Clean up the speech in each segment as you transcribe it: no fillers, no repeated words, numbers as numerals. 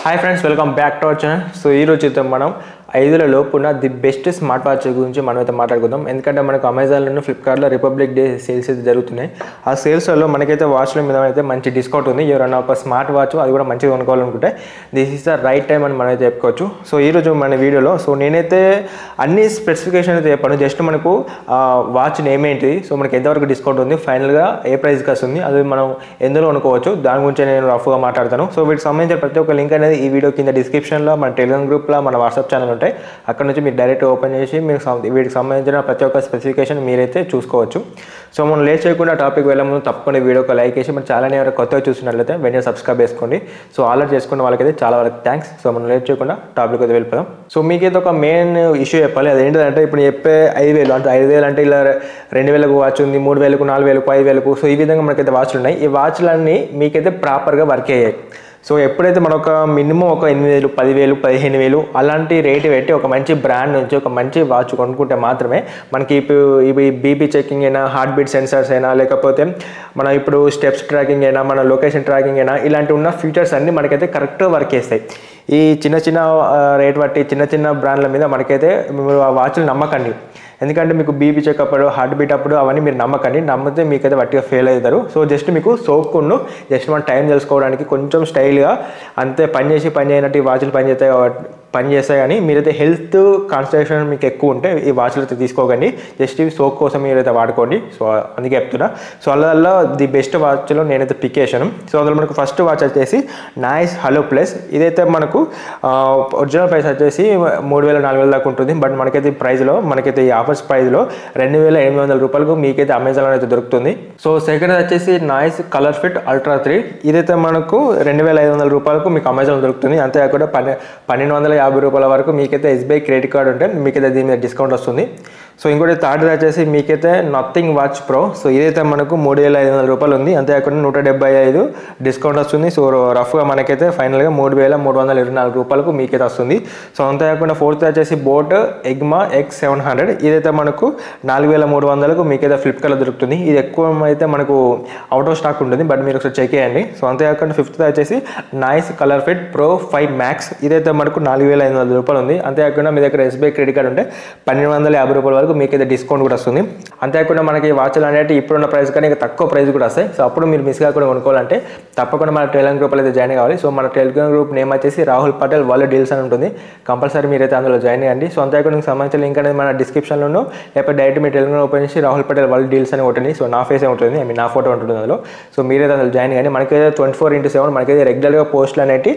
Hi friends, welcome back to our channel. So ఈరోజు అయితే మనం 5 లోపు ఉన్న ది బెస్ట్ స్మార్ట్ వాచ్ గురించి మనం అయితే మాట్లాడుకుందాం. ఎందుకంటే మనకు అమెజాన్లో, ఫ్లిప్కార్ట్లో రిపబ్లిక్ డే సేల్స్ అయితే జరుగుతున్నాయి. ఆ సేల్స్లో మనకైతే వాచ్ల మీద అయితే మంచి డిస్కౌంట్ ఉంది. ఎవరైనా ఒక స్మార్ట్ వాచ్ అది కూడా మంచిగా కొనుక్కోవాలనుకుంటే this is the right time అని మనం అయితే చెప్పుకోవచ్చు. సో ఈరోజు మన వీడియోలో నేనైతే అన్ని స్పెసిఫికేషన్ అయితే చెప్పాను. జస్ట్ మనకు వాచ్ నేమ్ ఏంటి, సో మనకి ఎంతవరకు డిస్కౌంట్ ఉంది, ఫైనల్గా ఏ ప్రైస్కి వస్తుంది, అది మనం ఎందులో కొనుక్కోవచ్చు, దాని గురించి నేను రఫ్గా మాట్లాడతాను. సో వీటికి సంబంధించిన ప్రతి ఒక్క లింక్ అనేది ఈ వీడియో కింద డిస్క్రిప్షన్లో, మన టెలిగ్రామ్ గ్రూప్లో, మన వాట్సాప్ ఛానల్ ఉంటాయి. అక్కడ నుంచి మీరు డైరెక్ట్ ఓపెన్ చేసి మీరు వీటికి సంబంధించిన ప్రతి ఒక్క స్పెసిఫికేషన్ మీరైతే చూసుకోవచ్చు. సో మనం లేట్ చేయకుండా టాపిక్ వెళ్ళే ముందు తప్పకుండా వీడియోకి లైక్ చేసి మన ఛానల్ని ఎవరైనా కొత్తగా చూసినట్లయితే వెంటనే సబ్స్క్రైబ్ చేసుకోండి. సో ఆల్రెడీ చేసుకున్న వాళ్ళకైతే చాలా వరకు థ్యాంక్స్. సో మనం లేట్ చేయకుండా టాపిక్ అయితే వెళ్ళిపోదాం. సో మీకైతే ఒక మెయిన్ ఇష్యూ చెప్పాలి. అదేంటంటే ఇప్పుడు చెప్పే 5,000 అంటే 5,000 అంటే ఇలా 2,000కు వాచ్ ఉంది, 3,000కు, 4,000కు, 5,000కు. సో ఈ విధంగా మనకైతే వాచ్లు ఉన్నాయి. ఈ వాచ్లన్నీ మీకైతే ప్రాపర్గా వర్క్ అయ్యాయి. సో ఎప్పుడైతే మనం ఒక మినిమం ఒక 8,000, 10,000, 15,000 అలాంటి రేటు పెట్టి ఒక మంచి బ్రాండ్ నుంచి ఒక మంచి వాచ్ కొనుక్కుంటే మాత్రమే మనకి ఇవి బీపీ చెకింగ్ అయినా, హార్ట్ బీట్ సెన్సర్స్ అయినా, లేకపోతే మన ఇప్పుడు స్టెప్స్ ట్రాకింగ్ అయినా, మన లొకేషన్ ట్రాకింగ్ అయినా, ఇలాంటి ఉన్న ఫీచర్స్ అన్నీ మనకైతే కరెక్ట్గా వర్క్ చేస్తాయి. ఈ చిన్న చిన్న రేట్ బట్టి చిన్న చిన్న బ్రాండ్ల మీద మనకైతే ఆ వాచ్లు నమ్మకండి. ఎందుకంటే మీకు బీపీ చెకప్, హార్ట్ బీట్ అప్పుడు అవన్నీ మీరు నమ్మకండి. నమ్మితే మీకైతే వట్టిగా ఫెయిల్ అవుతారు. సో జస్ట్ మీకు సోక్కును జస్ట్ మన టైం తెలుసుకోవడానికి కొంచెం స్టైల్గా అంతే పని చేయనట్టు ఈ వాచ్లు పనిచేస్తాయి. కానీ మీరైతే హెల్త్ కాన్సన్ట్రేషన్ మీకు ఎక్కువ ఉంటే ఈ వాచ్లు అయితే తీసుకోకండి. జస్ట్ ఇవి సోక్ కోసం మీరైతే వాడుకోండి. సో అందుకే చెప్తున్నా. సో అలా ది బెస్ట్ వాచ్లో నేనైతే పిక్ చేశాను. సో అందులో మనకు ఫస్ట్ వాచ్ వచ్చేసి నాయిస్ హలో ప్లస్. ఇదైతే మనకు ఒరిజినల్ ప్రైస్ వచ్చేసి 3,000, 4,000 దాకా ఉంటుంది. బట్ మనకైతే ఈ ప్రైస్లో మనకైతే ఈ ఆఫర్స్ ప్రైస్లో 2,800 రూపాయలకు మీకైతే అమెజాన్లో అయితే దొరుకుతుంది. సో సెకండ్ వచ్చేసి నాయిస్ కలర్ ఫిట్ అల్ట్రా 3. ఇదైతే మనకు 2,500 రూపాయలకు మీకు అమెజాన్లో దొరుకుతుంది. అంతేకాకుండా 1,250 రూపాయల వరకు మీకైతే SBI క్రెడిట్ కార్డు ఉంటే మీకైతే దీని మీద డిస్కౌంట్ వస్తుంది. సో ఇంకోటి థర్డ్ వచ్చేసి మీకైతే నథింగ్ వాచ్ ప్రో. సో ఇదైతే మనకు 3,500 రూపాయలు ఉంది. అంతేకాకుండా 175 డిస్కౌంట్ వస్తుంది. సో రఫ్గా మనకైతే ఫైనల్గా 3,324 రూపాయలకు మీకైతే వస్తుంది. సో అంతేకాకుండా ఫోర్త్ వచ్చేసి బోట్ ఎగ్మా X700. ఇదైతే మనకు 4,300కు మీకైతే ఫ్లిప్కార్ట్లో దొరుకుతుంది. ఇది ఎక్కువ అయితే మనకు అవుట్ ఆఫ్ స్టాక్ ఉంటుంది, బట్ మీరు ఒకసారి చెక్ చేయండి. సో అంతేకాకుండా ఫిఫ్త్ వచ్చేసి noise colour fit pro 5 max. ఇదైతే మనకు 4,500 రూపాయలు ఉంది. అంతేకాకుండా మీ దగ్గర SBI క్రెడిట్ కార్డు ఉంటే 1,250 రూపాయల వరకు మీకైతే డిస్కౌంట్ కూడా వస్తుంది. అంతేకాకుండా మనకి వాచ్లు అనేవి ఇప్పుడున్న ప్రైస్ కానీ తక్కువ ప్రైస్ కూడా వస్తాయి. సో అప్పుడు మీరు మిస్ కాకుండా కొనుక్కోవాలంటే తప్పకుండా మన టెలిగ్రామ్ గ్రూప్లో అయితే జాయిన్ కావాలి. సో మన టెలిగ్రామ్ గ్రూప్ నేమ్ వచ్చేసి రాహుల్ పటేల్ వరల్డ్ డీల్స్ అని ఉంటుంది. కంపల్సరీ మీరైతే అందులో జాయిన్ అయ్యండి. సో అంతేకాకుండా సంబంధించిన లింక్ అనేది మన డిస్క్రిప్షన్లోనూ, లేకపోతే డైరెక్ట్ మీ టెలిగ్రామ్ ఓపెన్ చేసి రాహుల్ పటేల్ వరల్డ్ డీల్స్ అని ఉంటుంది. సో నా ఫేసే ఉంటుంది, నా ఫోటో ఉంటుంది అందులో. సో మీరైతే అందులో జాయిన్ అయ్యండి. మనకైతే 24/7 మనకైతే రెగ్యులర్గా పోస్టులు అనేవి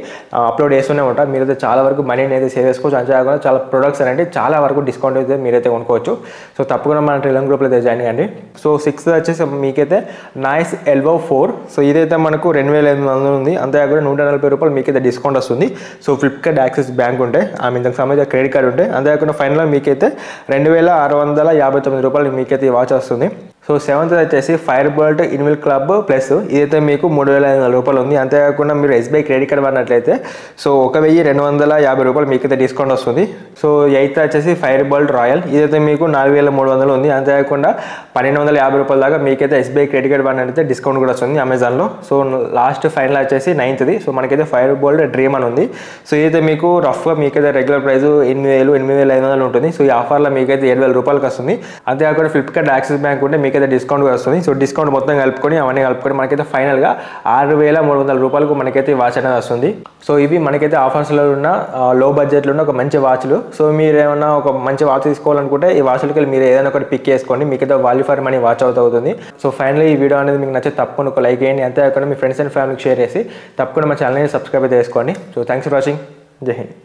అప్లోడ్ చేస్తూనే ఉంటారు. మీరైతే చాలా వరకు మనీని అయితే సేవ్ చేసుకోవచ్చు. అంతేకాకుండా చాలా ప్రొడక్ట్స్ అనేవి చాలా వరకు డిస్కౌంట్ అయితే మీరైతే కొనుక్కోవచ్చు. సో తప్పకుండా మన టెలిగ్రామ్ గ్రూప్లో అయితే జాయిన్ అయ్యండి. సో సిక్స్త్ వచ్చేసి మీకైతే నాయిస్ ఎల్బో 4. సో ఇదైతే మనకు 2,500 ఉంది. అంతేకాకుండా 140 రూపాయలు మీకైతే డిస్కౌంట్ వస్తుంది. సో ఫ్లిప్కార్ట్ యాక్సిస్ బ్యాంక్ ఉంటే దానికి సంబంధించిన క్రెడిట్ కార్డు ఉంటే. అంతేకాకుండా ఫైనల్గా మీకైతే 2,659 రూపాయలు మీకైతే ఈ వాచ్ వస్తుంది. సో సెవెంత్ వచ్చేసి ఫైర్ బోల్ట్ ఇన్విల్ క్లబ్ ప్లస్. ఇదైతే మీకు 3,500 రూపాయలు ఉంది. అంతేకాకుండా మీరు SBI క్రెడిట్ కార్డు వాడినట్లయితే సో 1,250 రూపాయలు మీకైతే డిస్కౌంట్ వస్తుంది. సో ఎయిత్ వచ్చేసి ఫైర్ బోల్ట్ రాయల్. ఇదైతే మీకు 4,300 ఉంది. అంతేకాకుండా 1,250 రూపాయల దాకా మీకైతే SBI క్రెడిట్ కార్డు వాడినట్లయితే డిస్కౌంట్ కూడా వస్తుంది అమెజాన్లో. సో లాస్ట్ ఫైనల్ వచ్చేసి 9th. సో మనకైతే ఫైర్ బోల్ట్ డ్రీమ్ అని ఉంది. సో ఇదైతే మీకు రఫ్గా మీకైతే రెగ్యులర్ ప్రైస్ 8,000, 8,500 ఉంటుంది. సో ఈ ఆఫర్లో మీకైతే 7,000 రూపాయలకి వస్తుంది. అంతేకాకుండా ఫ్లిప్కార్ట్ యాక్సిస్ బ్యాంక్ ఉంటే మీకైతే డిస్కౌంట్ కూడా వస్తుంది. సో డిస్కౌంట్ మొత్తం కలుపుకొని అవన్నీ కలుపుకొని మనకైతే ఫైనల్గా 6,300 రూపాయలకు మనకైతే ఈ వాచ్ అనేది వస్తుంది. సో ఇవి మనకైతే ఆఫర్స్లో ఉన్న లో బడ్జెట్లో ఉన్న ఒక మంచి వాచ్లు. సో మీరు ఏమన్నా ఒక మంచి వాచ్ తీసుకోవాలనుకుంటే ఈ వాచ్లకి వెళ్ళి మీరు ఏదైనా ఒకటి పిక్ చేసుకోండి, మీకైతే వాల్యూ ఫర్ మనీ వాచ్ అవుతుంది. సో ఫైనల్లీ ఈ వీడియో అనేది మీకు నచ్చితే తప్పకుండా ఒక లైక్ చేయండి. అంతేకాకుండా మీ ఫ్రెండ్స్ అండ్ ఫ్యామిలీకి షేర్ చేసి తప్పకుండా మా ఛానల్ని సబ్స్క్రైబ్ చేసుకోండి. So thanks for watching. జై హింద్.